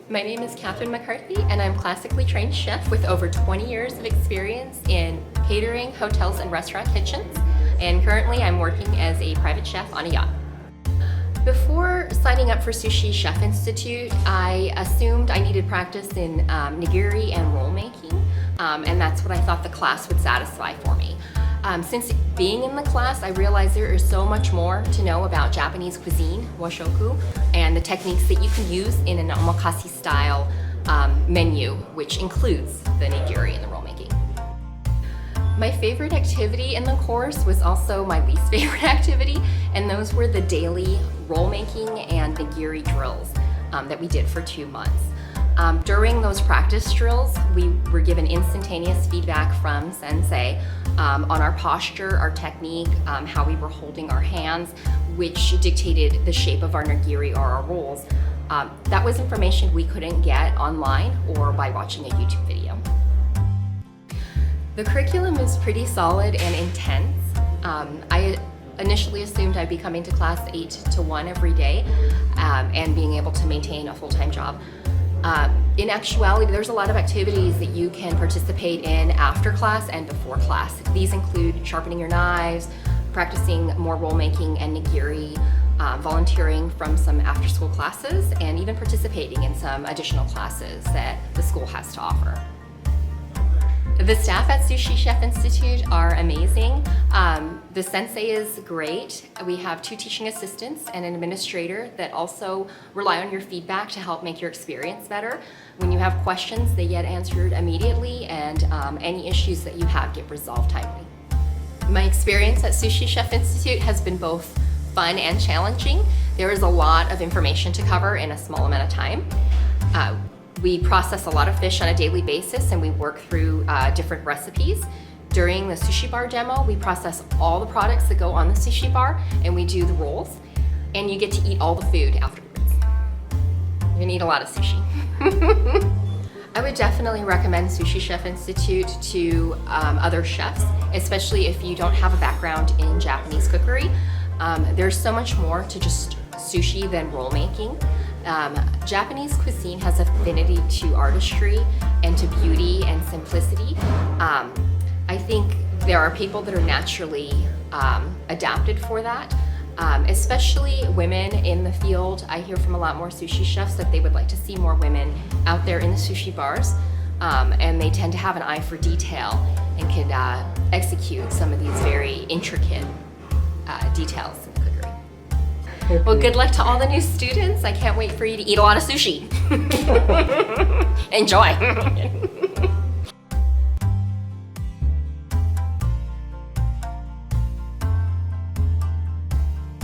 My name is Kathryn McCarthy, and I'm classically trained chef with over 20 years of experience in catering, hotels, and restaurant kitchens. And currently I'm working as a private chef on a yacht. Before signing up for Sushi Chef Institute, I assumed I needed practice in nigiri and roll making, and that's what I thought the class would satisfy for me. Since being in the class, I realized there is so much more to know about Japanese cuisine, washoku, and the techniques that you can use in an omakase style menu, which includes the nigiri and the roll making. My favorite activity in the course was also my least favorite activity, and those were the daily roll making and nigiri drills that we did for 2 months. During those practice drills, we were given instantaneous feedback from sensei on our posture, our technique, how we were holding our hands, which dictated the shape of our nigiri or our rolls. That was information we couldn't get online or by watching a YouTube video. The curriculum is pretty solid and intense. I initially assumed I'd be coming to class 8 to 1 every day and being able to maintain a full-time job. In actuality, there's a lot of activities that you can participate in after class and before class. These include sharpening your knives, practicing more roll making and nigiri, volunteering from some after-school classes, and even participating in some additional classes that the school has to offer. The staff at Sushi Chef Institute are amazing. The sensei is great. We have 2 teaching assistants and an administrator that also rely on your feedback to help make your experience better. When you have questions, they get answered immediately, and any issues that you have get resolved timely. My experience at Sushi Chef Institute has been both fun and challenging. There is a lot of information to cover in a small amount of time. We process a lot of fish on a daily basis, and we work through different recipes. During the sushi bar demo, we process all the products that go on the sushi bar, and we do the rolls, and you get to eat all the food afterwards. You're gonna eat a lot of sushi. I would definitely recommend Sushi Chef Institute to other chefs, especially if you don't have a background in Japanese cookery. There's so much more to just sushi than roll making. Japanese cuisine has affinity to artistry and to beauty and simplicity. I think there are people that are naturally adapted for that, especially women in the field. I hear from a lot more sushi chefs that they would like to see more women out there in the sushi bars, and they tend to have an eye for detail and can execute some of these very intricate details in the cookery. Well, good luck to all the new students. I can't wait for you to eat a lot of sushi. Enjoy.